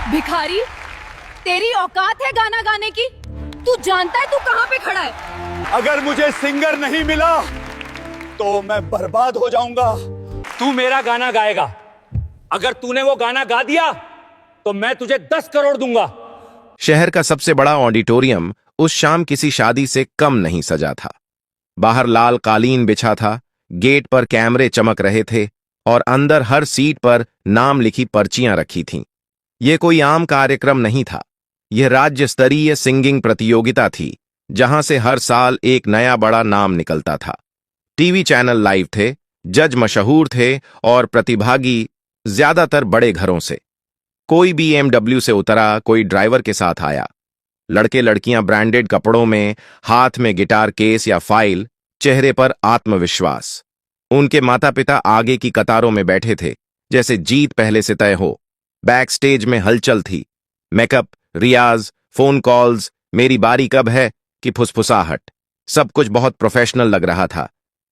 भिखारी, तेरी औकात है गाना गाने की? तू जानता है तू कहाँ पे खड़ा है? अगर मुझे सिंगर नहीं मिला तो मैं बर्बाद हो जाऊंगा। तू मेरा गाना गाएगा। अगर तूने वो गाना गा दिया तो मैं तुझे 10 करोड़ दूंगा। शहर का सबसे बड़ा ऑडिटोरियम उस शाम किसी शादी से कम नहीं सजा था। बाहर लाल कालीन बिछा था, गेट पर कैमरे चमक रहे थे और अंदर हर सीट पर नाम लिखी पर्चियां रखी थीं। यह कोई आम कार्यक्रम नहीं था। यह राज्य स्तरीय सिंगिंग प्रतियोगिता थी, जहां से हर साल एक नया बड़ा नाम निकलता था। टीवी चैनल लाइव थे, जज मशहूर थे और प्रतिभागी ज्यादातर बड़े घरों से। कोई BMW से उतरा, कोई ड्राइवर के साथ आया। लड़के लड़कियां ब्रांडेड कपड़ों में, हाथ में गिटार केस या फाइल, चेहरे पर आत्मविश्वास। उनके माता पिता आगे की कतारों में बैठे थे, जैसे जीत पहले से तय हो। बैक स्टेज में हलचल थी। मेकअप, रियाज, फोन कॉल्स, मेरी बारी कब है कि फुसफुसाहट। सब कुछ बहुत प्रोफेशनल लग रहा था।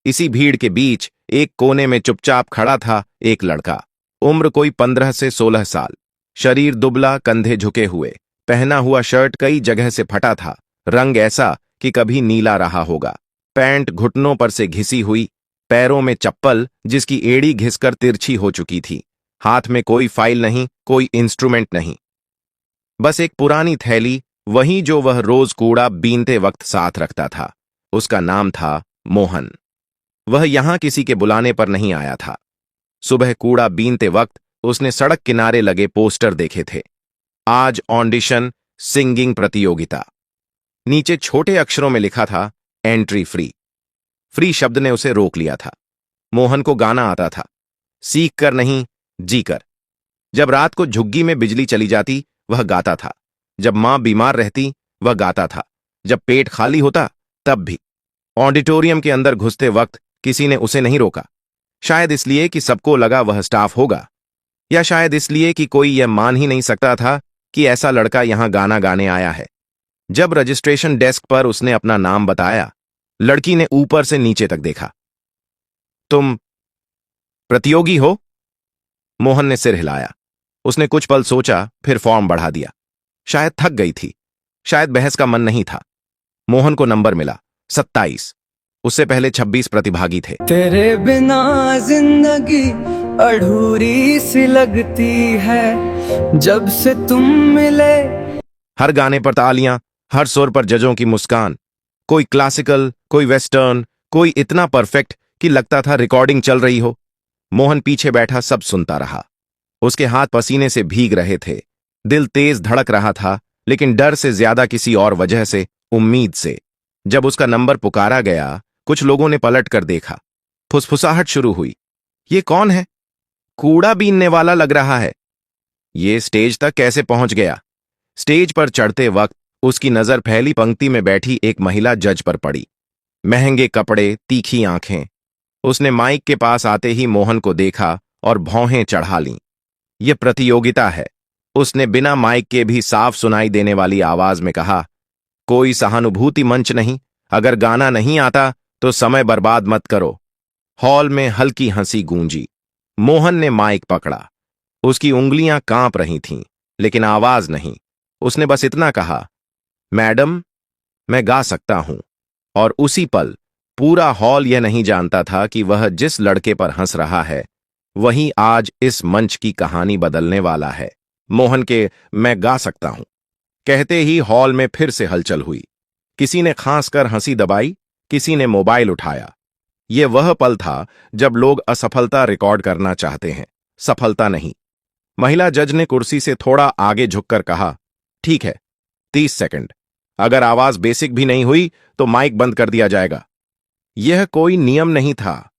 इसी भीड़ के बीच एक कोने में चुपचाप खड़ा था एक लड़का। उम्र कोई 15 से 16 साल। शरीर दुबला, कंधे झुके हुए। पहना हुआ शर्ट कई जगह से फटा था, रंग ऐसा कि कभी नीला रहा होगा। पैंट घुटनों पर से घिसी हुई, पैरों में चप्पल जिसकी एड़ी घिसकर तिरछी हो चुकी थी। हाथ में कोई फाइल नहीं, कोई इंस्ट्रूमेंट नहीं, बस एक पुरानी थैली, वही जो वह रोज कूड़ा बीनते वक्त साथ रखता था। उसका नाम था मोहन। वह यहां किसी के बुलाने पर नहीं आया था। सुबह कूड़ा बीनते वक्त उसने सड़क किनारे लगे पोस्टर देखे थे। आज ऑडिशन सिंगिंग प्रतियोगिता। नीचे छोटे अक्षरों में लिखा था एंट्री फ्री। फ्री शब्द ने उसे रोक लिया था। मोहन को गाना आता था, सीख कर नहीं, जी कर। जब रात को झुग्गी में बिजली चली जाती वह गाता था। जब मां बीमार रहती वह गाता था। जब पेट खाली होता तब भी। ऑडिटोरियम के अंदर घुसते वक्त किसी ने उसे नहीं रोका। शायद इसलिए कि सबको लगा वह स्टाफ होगा, या शायद इसलिए कि कोई यह मान ही नहीं सकता था कि ऐसा लड़का यहां गाना गाने आया है। जब रजिस्ट्रेशन डेस्क पर उसने अपना नाम बताया, लड़की ने ऊपर से नीचे तक देखा। तुम प्रतियोगी हो? मोहन ने सिर हिलाया। उसने कुछ पल सोचा, फिर फॉर्म बढ़ा दिया। शायद थक गई थी, शायद बहस का मन नहीं था। मोहन को नंबर मिला 27। उससे पहले 26 प्रतिभागी थे। तेरे बिना जिंदगी अधूरी सी लगती है जब से तुम मिले। हर गाने पर तालियां, हर सुर पर जजों की मुस्कान। कोई क्लासिकल, कोई वेस्टर्न, कोई इतना परफेक्ट कि लगता था रिकॉर्डिंग चल रही हो। मोहन पीछे बैठा सब सुनता रहा। उसके हाथ पसीने से भीग रहे थे। दिल तेज धड़क रहा था, लेकिन डर से ज्यादा किसी और वजह से, उम्मीद से। जब उसका नंबर पुकारा गया, कुछ लोगों ने पलट कर देखा। फुसफुसाहट शुरू हुई। ये कौन है? कूड़ा बीनने वाला लग रहा है। ये स्टेज तक कैसे पहुंच गया? स्टेज पर चढ़ते वक्त उसकी नजर पहली पंक्ति में बैठी एक महिला जज पर पड़ी। महंगे कपड़े, तीखी आंखें। उसने माइक के पास आते ही मोहन को देखा और भौहें चढ़ा लीं। यह प्रतियोगिता है, उसने बिना माइक के भी साफ सुनाई देने वाली आवाज में कहा। कोई सहानुभूति मंच नहीं। अगर गाना नहीं आता तो समय बर्बाद मत करो। हॉल में हल्की हंसी गूंजी। मोहन ने माइक पकड़ा। उसकी उंगलियां कांप रही थीं, लेकिन आवाज नहीं। उसने बस इतना कहा, मैडम, मैं गा सकता हूं। और उसी पल पूरा हॉल यह नहीं जानता था कि वह जिस लड़के पर हंस रहा है, वही आज इस मंच की कहानी बदलने वाला है। मोहन के मैं गा सकता हूं कहते ही हॉल में फिर से हलचल हुई। किसी ने खांसकर हंसी दबाई, किसी ने मोबाइल उठाया। यह वह पल था जब लोग असफलता रिकॉर्ड करना चाहते हैं, सफलता नहीं। महिला जज ने कुर्सी से थोड़ा आगे झुककर कहा, ठीक है, 30 सेकंड। अगर आवाज बेसिक भी नहीं हुई तो माइक बंद कर दिया जाएगा। यह कोई नियम नहीं था,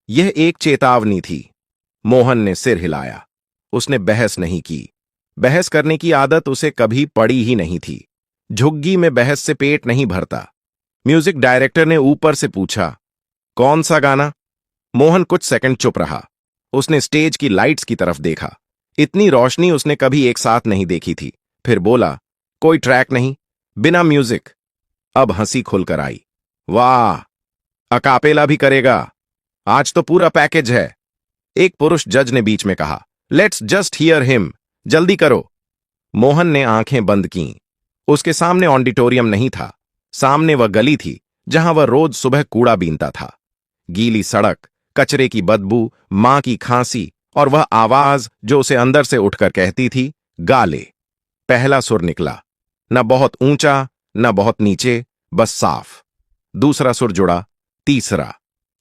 यह एक चेतावनी थी। मोहन ने सिर हिलाया। उसने बहस नहीं की। बहस करने की आदत उसे कभी पड़ी ही नहीं थी। झुग्गी में बहस से पेट नहीं भरता। म्यूजिक डायरेक्टर ने ऊपर से पूछा, कौन सा गाना? मोहन कुछ सेकंड चुप रहा। उसने स्टेज की लाइट्स की तरफ देखा। इतनी रोशनी उसने कभी एक साथ नहीं देखी थी। फिर बोला, कोई ट्रैक नहीं, बिना म्यूजिक। अब हंसी खुलकर आई। वाह, अकापेला भी करेगा? आज तो पूरा पैकेज है। एक पुरुष जज ने बीच में कहा, लेट्स जस्ट हियर हिम, जल्दी करो। मोहन ने आंखें बंद कीं। उसके सामने ऑडिटोरियम नहीं था, सामने वह गली थी जहां वह रोज सुबह कूड़ा बीनता था। गीली सड़क, कचरे की बदबू, मां की खांसी और वह आवाज जो उसे अंदर से उठकर कहती थी, गाले। पहला सुर निकला, न बहुत ऊंचा न बहुत नीचे, बस साफ। दूसरा सुर जुड़ा, तीसरा,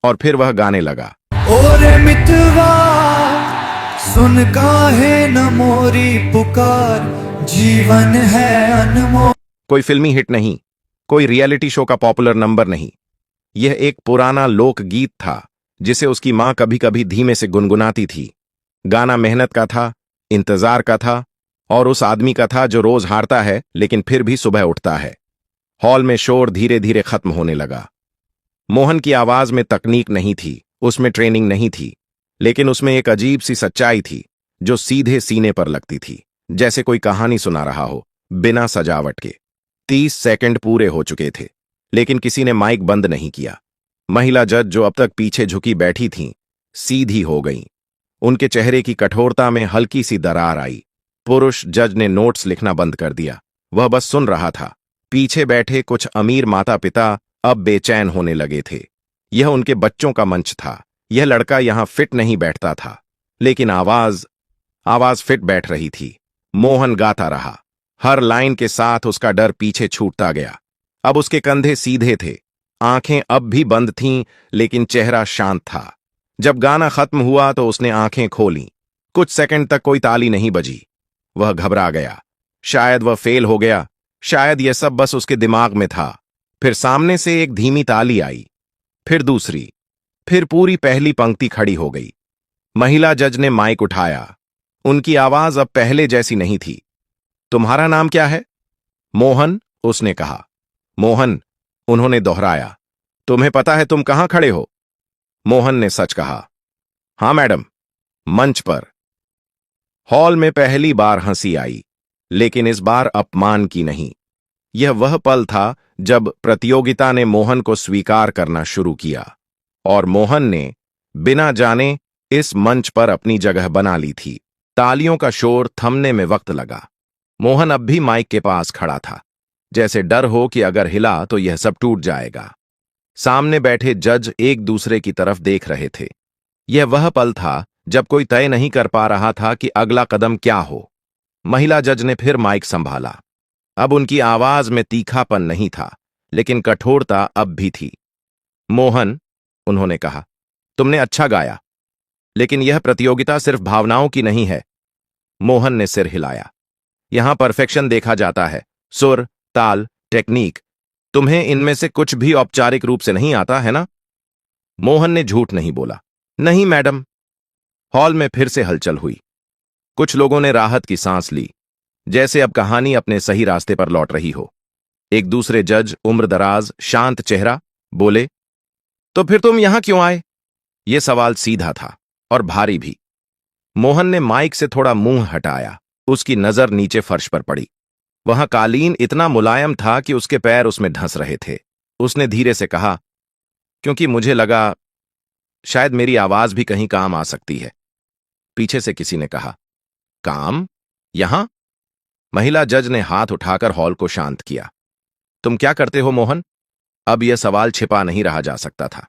और फिर वह गाने लगा। ओरे मितवा सुन काहे न मोरी पुकार, जीवन है अनमोल। कोई फिल्मी हिट नहीं, कोई रियलिटी शो का पॉपुलर नंबर नहीं। यह एक पुराना लोकगीत था जिसे उसकी मां कभी कभी धीमे से गुनगुनाती थी। गाना मेहनत का था, इंतजार का था, और उस आदमी का था जो रोज हारता है लेकिन फिर भी सुबह उठता है। हॉल में शोर धीरे धीरे खत्म होने लगा। मोहन की आवाज में तकनीक नहीं थी, उसमें ट्रेनिंग नहीं थी, लेकिन उसमें एक अजीब सी सच्चाई थी जो सीधे सीने पर लगती थी, जैसे कोई कहानी सुना रहा हो बिना सजावट के। 30 सेकंड पूरे हो चुके थे, लेकिन किसी ने माइक बंद नहीं किया। महिला जज जो अब तक पीछे झुकी बैठी थीं, सीधी हो गईं। उनके चेहरे की कठोरता में हल्की सी दरार आई। पुरुष जज ने नोट्स लिखना बंद कर दिया, वह बस सुन रहा था। पीछे बैठे कुछ अमीर माता पिता अब बेचैन होने लगे थे। यह उनके बच्चों का मंच था। यह लड़का यहां फिट नहीं बैठता था, लेकिन आवाज फिट बैठ रही थी। मोहन गाता रहा, हर लाइन के साथ उसका डर पीछे छूटता गया। अब उसके कंधे सीधे थे, आंखें अब भी बंद थीं, लेकिन चेहरा शांत था। जब गाना खत्म हुआ तो उसने आंखें खोलीं। कुछ सेकंड तक कोई ताली नहीं बजी। वह घबरा गया, शायद वह फेल हो गया, शायद यह सब बस उसके दिमाग में था। फिर सामने से एक धीमी ताली आई, फिर दूसरी, फिर पूरी पहली पंक्ति खड़ी हो गई। महिला जज ने माइक उठाया। उनकी आवाज अब पहले जैसी नहीं थी। तुम्हारा नाम क्या है? मोहन, उसने कहा। मोहन, उन्होंने दोहराया। तुम्हें पता है तुम कहां खड़े हो? मोहन ने सच कहा। हां मैडम, मंच पर। हॉल में पहली बार हंसी आई, लेकिन इस बार अपमान की नहीं। यह वह पल था जब प्रतियोगिता ने मोहन को स्वीकार करना शुरू किया, और मोहन ने बिना जाने इस मंच पर अपनी जगह बना ली थी। तालियों का शोर थमने में वक्त लगा। मोहन अब भी माइक के पास खड़ा था, जैसे डर हो कि अगर हिला तो यह सब टूट जाएगा। सामने बैठे जज एक दूसरे की तरफ देख रहे थे। यह वह पल था जब कोई तय नहीं कर पा रहा था कि अगला कदम क्या हो। महिला जज ने फिर माइक संभाला। अब उनकी आवाज में तीखापन नहीं था, लेकिन कठोरता अब भी थी। मोहन, उन्होंने कहा, तुमने अच्छा गाया, लेकिन यह प्रतियोगिता सिर्फ भावनाओं की नहीं है। मोहन ने सिर हिलाया। यहां परफेक्शन देखा जाता है, सुर, ताल, टेक्निक। तुम्हें इनमें से कुछ भी औपचारिक रूप से नहीं आता है ना? मोहन ने झूठ नहीं बोला। नहीं मैडम। हॉल में फिर से हलचल हुई। कुछ लोगों ने राहत की सांस ली, जैसे अब कहानी अपने सही रास्ते पर लौट रही हो। एक दूसरे जज, उम्रदराज, शांत चेहरा, बोले, तो फिर तुम यहां क्यों आए? यह सवाल सीधा था और भारी भी। मोहन ने माइक से थोड़ा मुंह हटाया। उसकी नजर नीचे फर्श पर पड़ी। वहां कालीन इतना मुलायम था कि उसके पैर उसमें ढंस रहे थे। उसने धीरे से कहा, क्योंकि मुझे लगा शायद मेरी आवाज भी कहीं काम आ सकती है। पीछे से किसी ने कहा, काम? यहां? महिला जज ने हाथ उठाकर हॉल को शांत किया। तुम क्या करते हो मोहन? अब यह सवाल छिपा नहीं रहा जा सकता था।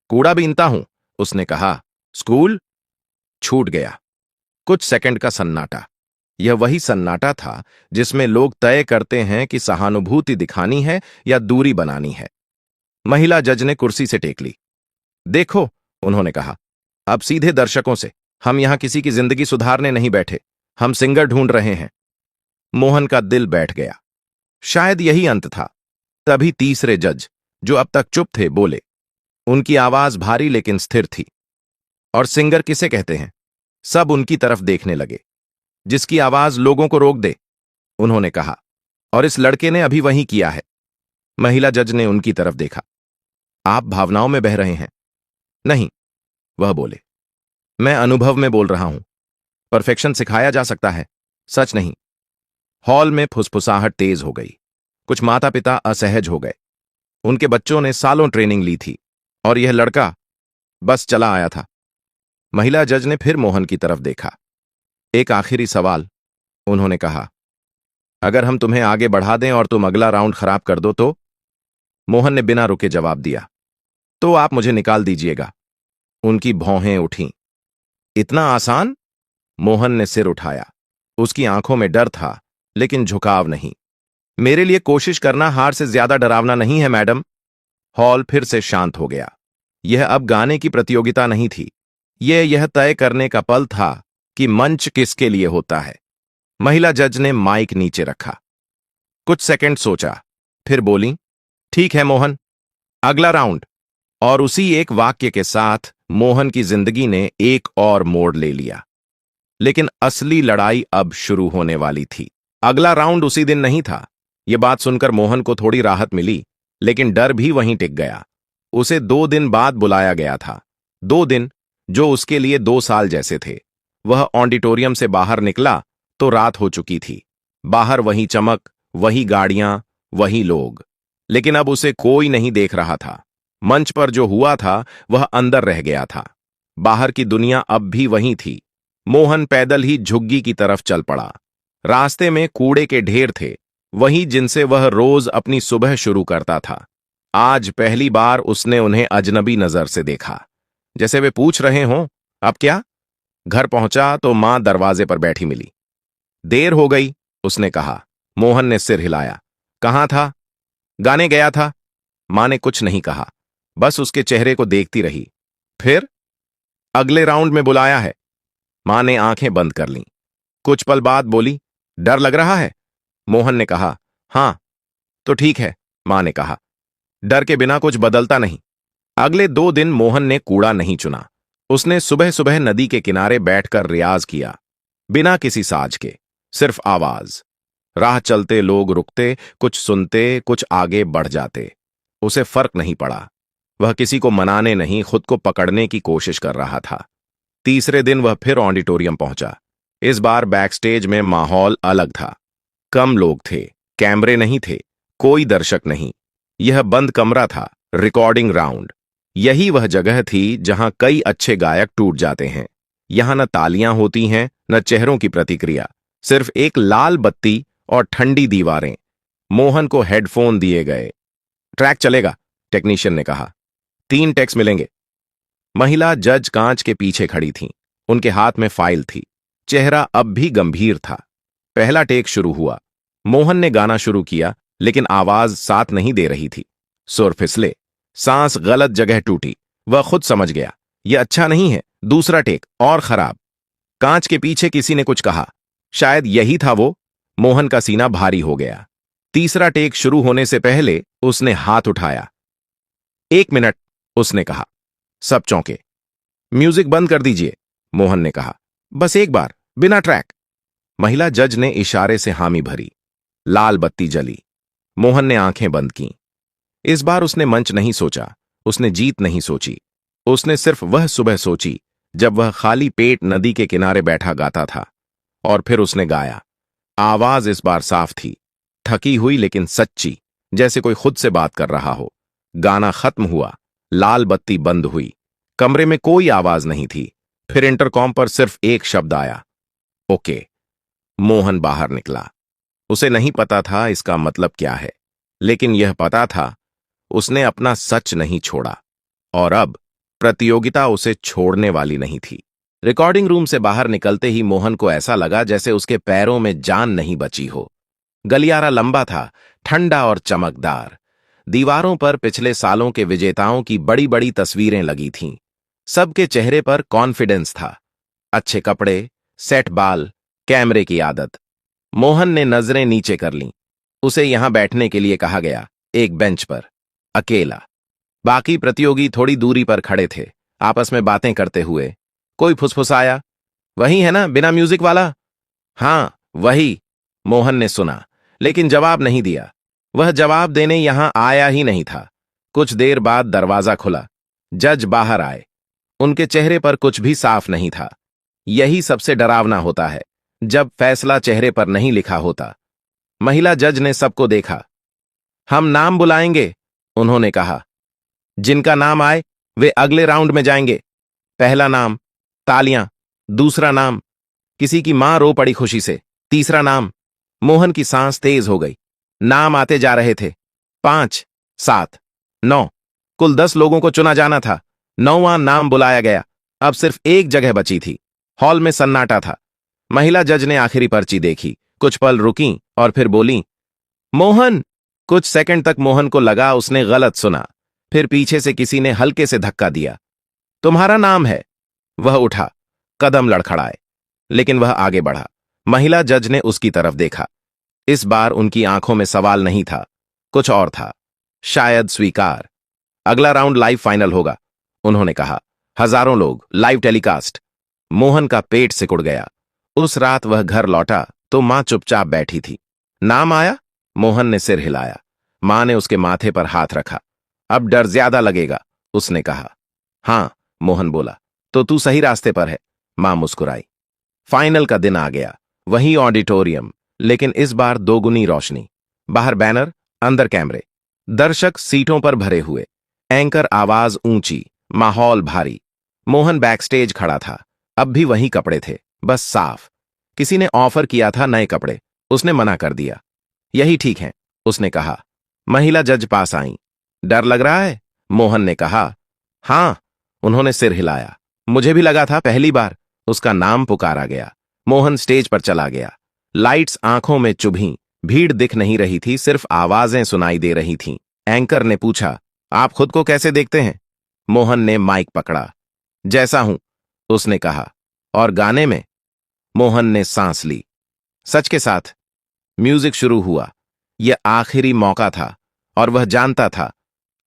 कूड़ा बीनता हूं, उसने कहा। स्कूल? छूट गया। कुछ सेकंड का सन्नाटा। यह वही सन्नाटा था जिसमें लोग तय करते हैं कि सहानुभूति दिखानी है या दूरी बनानी है। महिला जज ने कुर्सी से टेक ली। देखो, उन्होंने कहा, अब सीधे दर्शकों से। हम यहां किसी की जिंदगी सुधारने नहीं बैठे, हम सिंगर ढूंढ रहे हैं। मोहन का दिल बैठ गया। शायद यही अंत था। तभी तीसरे जज, जो अब तक चुप थे, बोले। उनकी आवाज भारी लेकिन स्थिर थी। और सिंगर किसे कहते हैं? सब उनकी तरफ देखने लगे। जिसकी आवाज लोगों को रोक दे, उन्होंने कहा। और इस लड़के ने अभी वही किया है। महिला जज ने उनकी तरफ देखा। आप भावनाओं में बह रहे हैं? नहीं, वह बोले। मैं अनुभव में बोल रहा हूं। परफेक्शन सिखाया जा सकता है, सच नहीं। हॉल में फुसफुसाहट तेज हो गई। कुछ माता पिता असहज हो गए। उनके बच्चों ने सालों ट्रेनिंग ली थी, और यह लड़का बस चला आया था। महिला जज ने फिर मोहन की तरफ देखा। एक आखिरी सवाल, उन्होंने कहा। अगर हम तुम्हें आगे बढ़ा दें और तुम अगला राउंड खराब कर दो तो? मोहन ने बिना रुके जवाब दिया। तो आप मुझे निकाल दीजिएगा। उनकी भौहें उठीं। इतना आसान? मोहन ने सिर उठाया। उसकी आंखों में डर था, लेकिन झुकाव नहीं। मेरे लिए कोशिश करना हार से ज्यादा डरावना नहीं है, मैडम। हॉल फिर से शांत हो गया। यह अब गाने की प्रतियोगिता नहीं थी। यह तय करने का पल था कि मंच किसके लिए होता है। महिला जज ने माइक नीचे रखा। कुछ सेकंड सोचा, फिर बोली, ठीक है मोहन, अगला राउंड। और उसी एक वाक्य के साथ मोहन की जिंदगी ने एक और मोड़ ले लिया। लेकिन असली लड़ाई अब शुरू होने वाली थी। अगला राउंड उसी दिन नहीं था। यह बात सुनकर मोहन को थोड़ी राहत मिली, लेकिन डर भी वहीं टिक गया। उसे 2 दिन बाद बुलाया गया था। 2 दिन जो उसके लिए 2 साल जैसे थे। वह ऑडिटोरियम से बाहर निकला तो रात हो चुकी थी। बाहर वही चमक, वही गाड़ियां, वही लोग। लेकिन अब उसे कोई नहीं देख रहा था। मंच पर जो हुआ था वह अंदर रह गया था। बाहर की दुनिया अब भी वही थी। मोहन पैदल ही झुग्गी की तरफ चल पड़ा। रास्ते में कूड़े के ढेर थे, वही जिनसे वह रोज अपनी सुबह शुरू करता था। आज पहली बार उसने उन्हें अजनबी नजर से देखा, जैसे वे पूछ रहे हों, अब क्या? घर पहुंचा तो मां दरवाजे पर बैठी मिली। देर हो गई, उसने कहा। मोहन ने सिर हिलाया। कहां था? गाने गया था। मां ने कुछ नहीं कहा, बस उसके चेहरे को देखती रही। फिर? अगले राउंड में बुलाया है। मां ने आंखें बंद कर लीं। कुछ पल बाद बोली, डर लग रहा है? मोहन ने कहा, हां। तो ठीक है, मां ने कहा। डर के बिना कुछ बदलता नहीं। अगले 2 दिन मोहन ने कूड़ा नहीं चुना। उसने सुबह सुबह नदी के किनारे बैठकर रियाज किया, बिना किसी साज के, सिर्फ आवाज। राह चलते लोग रुकते, कुछ सुनते, कुछ आगे बढ़ जाते। उसे फर्क नहीं पड़ा। वह किसी को मनाने नहीं, खुद को पकड़ने की कोशिश कर रहा था। तीसरे दिन वह फिर ऑडिटोरियम पहुंचा। इस बार बैकस्टेज में माहौल अलग था। कम लोग थे, कैमरे नहीं थे, कोई दर्शक नहीं। यह बंद कमरा था, रिकॉर्डिंग राउंड। यही वह जगह थी जहां कई अच्छे गायक टूट जाते हैं। यहां न तालियां होती हैं, न चेहरों की प्रतिक्रिया, सिर्फ एक लाल बत्ती और ठंडी दीवारें। मोहन को हेडफोन दिए गए। ट्रैक चलेगा, टेक्नीशियन ने कहा। 3 टेक्स मिलेंगे। महिला जज कांच के पीछे खड़ी थीं। उनके हाथ में फाइल थी। चेहरा अब भी गंभीर था। पहला टेक शुरू हुआ। मोहन ने गाना शुरू किया, लेकिन आवाज साथ नहीं दे रही थी। सुर फिसले, सांस गलत जगह टूटी। वह खुद समझ गया, यह अच्छा नहीं है। दूसरा टेक और खराब। कांच के पीछे किसी ने कुछ कहा, शायद यही था वो। मोहन का सीना भारी हो गया। तीसरा टेक शुरू होने से पहले उसने हाथ उठाया। 1 मिनट, उसने कहा। सब चौंके। म्यूजिक बंद कर दीजिए, मोहन ने कहा। बस एक बार, बिना ट्रैक। महिला जज ने इशारे से हामी भरी। लाल बत्ती जली। मोहन ने आंखें बंद कीं। इस बार उसने मंच नहीं सोचा, उसने जीत नहीं सोची। उसने सिर्फ वह सुबह सोची जब वह खाली पेट नदी के किनारे बैठा गाता था। और फिर उसने गाया। आवाज इस बार साफ थी, थकी हुई लेकिन सच्ची, जैसे कोई खुद से बात कर रहा हो। गाना खत्म हुआ। लाल बत्ती बंद हुई। कमरे में कोई आवाज नहीं थी। फिर इंटरकॉम पर सिर्फ एक शब्द आया, ओके। मोहन बाहर निकला। उसे नहीं पता था इसका मतलब क्या है, लेकिन यह पता था उसने अपना सच नहीं छोड़ा। और अब प्रतियोगिता उसे छोड़ने वाली नहीं थी। रिकॉर्डिंग रूम से बाहर निकलते ही मोहन को ऐसा लगा जैसे उसके पैरों में जान नहीं बची हो। गलियारा लंबा था, ठंडा और चमकदार। दीवारों पर पिछले सालों के विजेताओं की बड़ी बड़ी तस्वीरें लगी थीं। सबके चेहरे पर कॉन्फिडेंस था। अच्छे कपड़े, सेट बाल, कैमरे की आदत। मोहन ने नजरें नीचे कर लीं। उसे यहां बैठने के लिए कहा गया, एक बेंच पर, अकेला। बाकी प्रतियोगी थोड़ी दूरी पर खड़े थे, आपस में बातें करते हुए। कोई फुसफुसाया, वही है ना, बिना म्यूजिक वाला? हां, वही। मोहन ने सुना, लेकिन जवाब नहीं दिया। वह जवाब देने यहां आया ही नहीं था। कुछ देर बाद दरवाजा खुला। जज बाहर आए। उनके चेहरे पर कुछ भी साफ नहीं था। यही सबसे डरावना होता है, जब फैसला चेहरे पर नहीं लिखा होता। महिला जज ने सबको देखा। हम नाम बुलाएंगे, उन्होंने कहा। जिनका नाम आए वे अगले राउंड में जाएंगे। पहला नाम, तालियां। दूसरा नाम, किसी की मां रो पड़ी खुशी से। तीसरा नाम, मोहन की सांस तेज हो गई। नाम आते जा रहे थे। 5, 7, 9, कुल 10 लोगों को चुना जाना था। 9वां नाम बुलाया गया। अब सिर्फ एक जगह बची थी। हॉल में सन्नाटा था। महिला जज ने आखिरी पर्ची देखी, कुछ पल रुकी और फिर बोली, मोहन। कुछ सेकंड तक मोहन को लगा उसने गलत सुना। फिर पीछे से किसी ने हल्के से धक्का दिया। तुम्हारा नाम है। वह उठा, कदम लड़खड़ाए, लेकिन वह आगे बढ़ा। महिला जज ने उसकी तरफ देखा। इस बार उनकी आंखों में सवाल नहीं था, कुछ और था, शायद स्वीकार। अगला राउंड लाइव फाइनल होगा, उन्होंने कहा। हजारों लोग, लाइव टेलीकास्ट। मोहन का पेट सिकुड़ गया। उस रात वह घर लौटा तो मां चुपचाप बैठी थी। नाम आया? मोहन ने सिर हिलाया। मां ने उसके माथे पर हाथ रखा। अब डर ज्यादा लगेगा, उसने कहा। हां, मोहन बोला। तो तू सही रास्ते पर है, मां मुस्कुराई। फाइनल का दिन आ गया। वही ऑडिटोरियम, लेकिन इस बार दोगुनी रोशनी। बाहर बैनर, अंदर कैमरे। दर्शक सीटों पर भरे हुए। एंकर आवाज ऊंची, माहौल भारी। मोहन बैकस्टेज खड़ा था। अब भी वही कपड़े थे, बस साफ। किसी ने ऑफर किया था नए कपड़े, उसने मना कर दिया। यही ठीक है, उसने कहा। महिला जज पास आई। डर लग रहा है? मोहन ने कहा। हां, उन्होंने सिर हिलाया। मुझे भी लगा था पहली बार। उसका नाम पुकारा गया। मोहन स्टेज पर चला गया। लाइट्स आंखों में चुभीं। भीड़ दिख नहीं रही थी, सिर्फ आवाजें सुनाई दे रही थीं। एंकर ने पूछा, आप खुद को कैसे देखते हैं? मोहन ने माइक पकड़ा। जैसा हूं, उसने कहा। और गाने में? मोहन ने सांस ली। सच के साथ। म्यूजिक शुरू हुआ। यह आखिरी मौका था और वह जानता था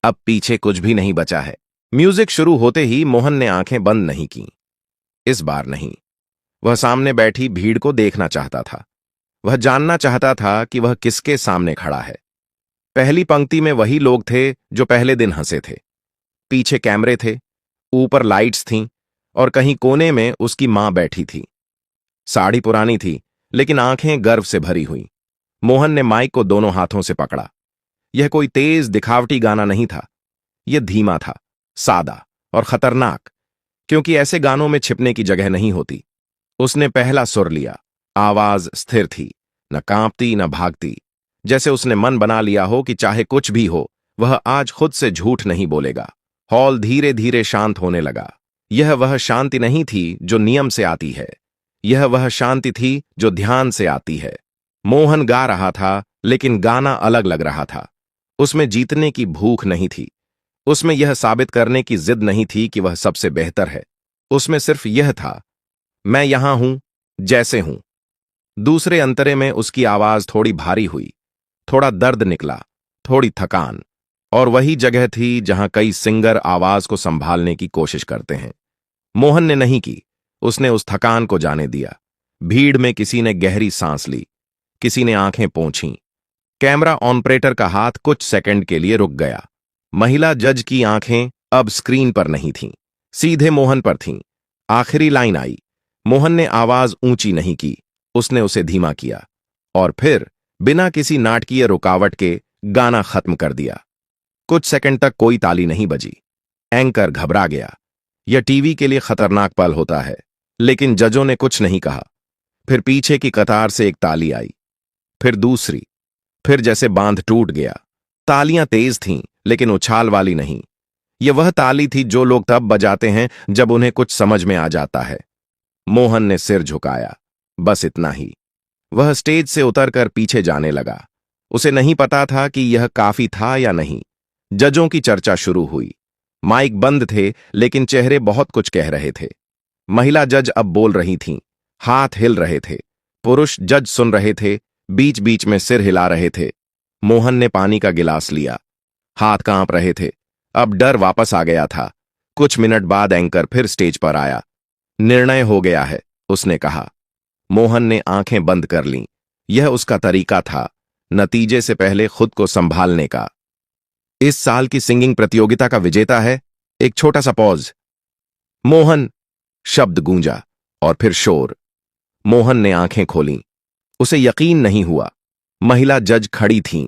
अब पीछे कुछ भी नहीं बचा है। म्यूजिक शुरू होते ही मोहन ने आंखें बंद नहीं की। इस बार नहीं। वह सामने बैठी भीड़ को देखना चाहता था। वह जानना चाहता था कि वह किसके सामने खड़ा है। पहली पंक्ति में वही लोग थे जो पहले दिन हंसे थे। पीछे कैमरे थे, ऊपर लाइट्स थीं और कहीं कोने में उसकी मां बैठी थी। साड़ी पुरानी थी, लेकिन आंखें गर्व से भरी हुई। मोहन ने माइक को दोनों हाथों से पकड़ा। यह कोई तेज दिखावटी गाना नहीं था। यह धीमा था, सादा और खतरनाक, क्योंकि ऐसे गानों में छिपने की जगह नहीं होती। उसने पहला सुर लिया। आवाज स्थिर थी, न कांपती न भागती, जैसे उसने मन बना लिया हो कि चाहे कुछ भी हो, वह आज खुद से झूठ नहीं बोलेगा। हॉल धीरे धीरे शांत होने लगा। यह वह शांति नहीं थी जो नियम से आती है। यह वह शांति थी जो ध्यान से आती है। मोहन गा रहा था, लेकिन गाना अलग लग रहा था। उसमें जीतने की भूख नहीं थी। उसमें यह साबित करने की जिद नहीं थी कि वह सबसे बेहतर है। उसमें सिर्फ यह था, मैं यहां हूं जैसे हूं। दूसरे अंतरे में उसकी आवाज थोड़ी भारी हुई, थोड़ा दर्द निकला, थोड़ी थकान। और वही जगह थी जहां कई सिंगर आवाज को संभालने की कोशिश करते हैं। मोहन ने नहीं की। उसने उस थकान को जाने दिया। भीड़ में किसी ने गहरी सांस ली, किसी ने आंखें पोंछीं। कैमरा ऑपरेटर का हाथ कुछ सेकंड के लिए रुक गया। महिला जज की आंखें अब स्क्रीन पर नहीं थीं, सीधे मोहन पर थीं। आखिरी लाइन आई। मोहन ने आवाज ऊंची नहीं की, उसने उसे धीमा किया और फिर बिना किसी नाटकीय रुकावट के गाना खत्म कर दिया। कुछ सेकंड तक कोई ताली नहीं बजी। एंकर घबरा गया। यह टीवी के लिए खतरनाक पल होता है, लेकिन जजों ने कुछ नहीं कहा। फिर पीछे की कतार से एक ताली आई, फिर दूसरी, फिर जैसे बांध टूट गया। तालियां तेज थीं, लेकिन उछाल वाली नहीं। यह वह ताली थी जो लोग तब बजाते हैं जब उन्हें कुछ समझ में आ जाता है। मोहन ने सिर झुकाया, बस इतना ही। वह स्टेज से उतरकर पीछे जाने लगा। उसे नहीं पता था कि यह काफी था या नहीं। जजों की चर्चा शुरू हुई। माइक बंद थे, लेकिन चेहरे बहुत कुछ कह रहे थे। महिला जज अब बोल रही थीं, हाथ हिल रहे थे। पुरुष जज सुन रहे थे, बीच बीच में सिर हिला रहे थे। मोहन ने पानी का गिलास लिया। हाथ कांप रहे थे। अब डर वापस आ गया था। कुछ मिनट बाद एंकर फिर स्टेज पर आया। निर्णय हो गया है, उसने कहा। मोहन ने आंखें बंद कर लीं। यह उसका तरीका था, नतीजे से पहले खुद को संभालने का। इस साल की सिंगिंग प्रतियोगिता का विजेता है। एक छोटा सा पॉज। मोहन शब्द गूंजा और फिर शोर। मोहन ने आंखें खोलीं। उसे यकीन नहीं हुआ। महिला जज खड़ी थीं,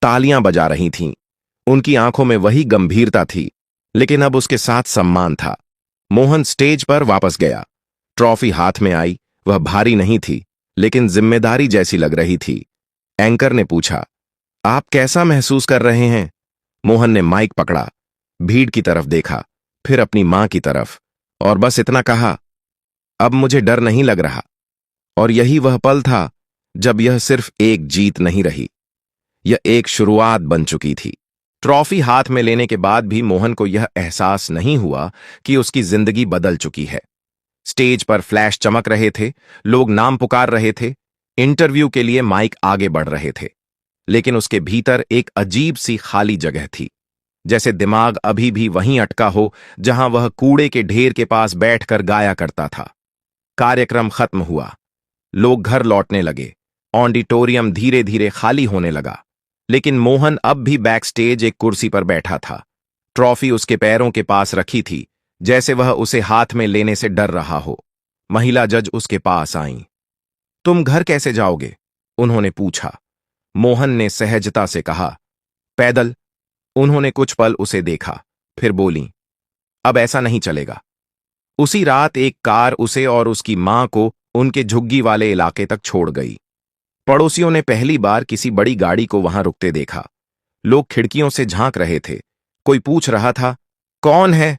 तालियां बजा रही थीं। उनकी आंखों में वही गंभीरता थी, लेकिन अब उसके साथ सम्मान था। मोहन स्टेज पर वापस गया। ट्रॉफी हाथ में आई। वह भारी नहीं थी, लेकिन जिम्मेदारी जैसी लग रही थी। एंकर ने पूछा, आप कैसा महसूस कर रहे हैं? मोहन ने माइक पकड़ा, भीड़ की तरफ देखा, फिर अपनी मां की तरफ, और बस इतना कहा, अब मुझे डर नहीं लग रहा। और यही वह पल था जब यह सिर्फ एक जीत नहीं रही, यह एक शुरुआत बन चुकी थी। ट्रॉफी हाथ में लेने के बाद भी मोहन को यह एहसास नहीं हुआ कि उसकी जिंदगी बदल चुकी है। स्टेज पर फ्लैश चमक रहे थे, लोग नाम पुकार रहे थे, इंटरव्यू के लिए माइक आगे बढ़ रहे थे, लेकिन उसके भीतर एक अजीब सी खाली जगह थी, जैसे दिमाग अभी भी वहीं अटका हो जहां वह कूड़े के ढेर के पास बैठकर गाया करता था। कार्यक्रम खत्म हुआ, लोग घर लौटने लगे, ऑडिटोरियम धीरे धीरे खाली होने लगा, लेकिन मोहन अब भी बैक स्टेज एक कुर्सी पर बैठा था। ट्रॉफी उसके पैरों के पास रखी थी, जैसे वह उसे हाथ में लेने से डर रहा हो। महिला जज उसके पास आईं। तुम घर कैसे जाओगे? उन्होंने पूछा। मोहन ने सहजता से कहा, पैदल। उन्होंने कुछ पल उसे देखा, फिर बोली, अब ऐसा नहीं चलेगा। उसी रात एक कार उसे और उसकी मां को उनके झुग्गी वाले इलाके तक छोड़ गई। पड़ोसियों ने पहली बार किसी बड़ी गाड़ी को वहां रुकते देखा। लोग खिड़कियों से झांक रहे थे, कोई पूछ रहा था, कौन है?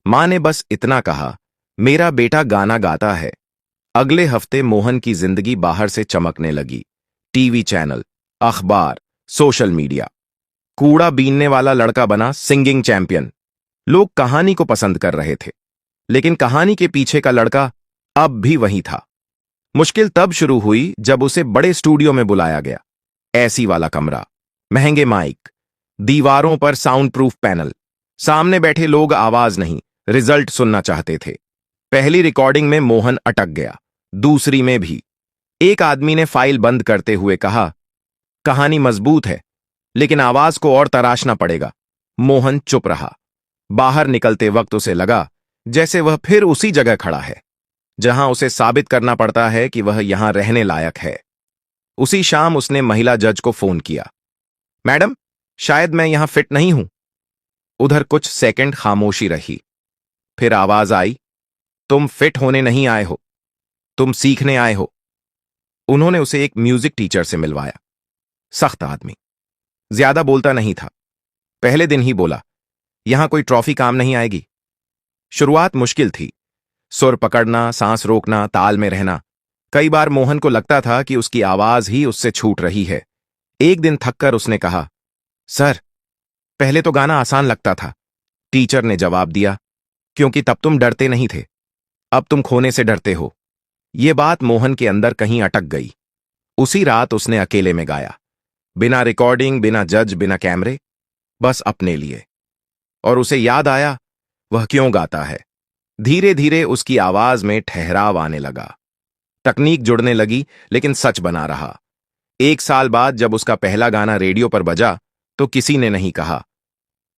मां ने बस इतना कहा, मेरा बेटा गाना गाता है। अगले हफ्ते मोहन की जिंदगी बाहर से चमकने लगी। टीवी चैनल, अखबार, सोशल मीडिया। कूड़ा बीनने वाला लड़का बना सिंगिंग चैंपियन। लोग कहानी को पसंद कर रहे थे, लेकिन कहानी के पीछे का लड़का अब भी वही था। मुश्किल तब शुरू हुई जब उसे बड़े स्टूडियो में बुलाया गया। एसी वाला कमरा, महंगे माइक, दीवारों पर साउंड प्रूफ पैनल, सामने बैठे लोग आवाज नहीं, रिजल्ट सुनना चाहते थे। पहली रिकॉर्डिंग में मोहन अटक गया, दूसरी में भी। एक आदमी ने फाइल बंद करते हुए कहा, कहानी मजबूत है, लेकिन आवाज को और तराशना पड़ेगा। मोहन चुप रहा। बाहर निकलते वक्त उसे लगा जैसे वह फिर उसी जगह खड़ा है, जहां उसे साबित करना पड़ता है कि वह यहां रहने लायक है। उसी शाम उसने महिला जज को फोन किया, मैडम, शायद मैं यहां फिट नहीं हूं। उधर कुछ सेकंड खामोशी रही, फिर आवाज आई, तुम फिट होने नहीं आए हो, तुम सीखने आए हो। उन्होंने उसे एक म्यूजिक टीचर से मिलवाया। सख्त आदमी, ज्यादा बोलता नहीं था। पहले दिन ही बोला, यहां कोई ट्रॉफी काम नहीं आएगी। शुरुआत मुश्किल थी, सुर पकड़ना, सांस रोकना, ताल में रहना। कई बार मोहन को लगता था कि उसकी आवाज ही उससे छूट रही है। एक दिन थककर उसने कहा, सर, पहले तो गाना आसान लगता था। टीचर ने जवाब दिया, क्योंकि तब तुम डरते नहीं थे, अब तुम खोने से डरते हो। ये बात मोहन के अंदर कहीं अटक गई। उसी रात उसने अकेले में गाया, बिना रिकॉर्डिंग, बिना जज, बिना कैमरे, बस अपने लिए। और उसे याद आया वह क्यों गाता है। धीरे धीरे उसकी आवाज में ठहराव आने लगा। तकनीक जुड़ने लगी, लेकिन सच बना रहा। 1 साल बाद जब उसका पहला गाना रेडियो पर बजा, तो किसी ने नहीं कहा,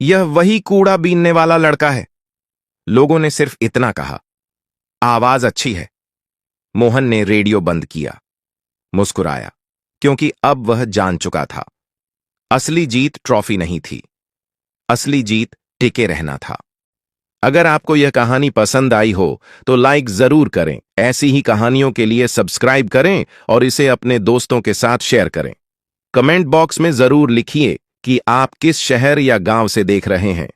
यह वही कूड़ा बीनने वाला लड़का है। लोगों ने सिर्फ इतना कहा, आवाज अच्छी है। मोहन ने रेडियो बंद किया, मुस्कुराया, क्योंकि अब वह जान चुका था, असली जीत ट्रॉफी नहीं थी, असली जीत टिके रहना था। अगर आपको यह कहानी पसंद आई हो तो लाइक जरूर करें। ऐसी ही कहानियों के लिए सब्सक्राइब करें और इसे अपने दोस्तों के साथ शेयर करें। कमेंट बॉक्स में जरूर लिखिए कि आप किस शहर या गांव से देख रहे हैं।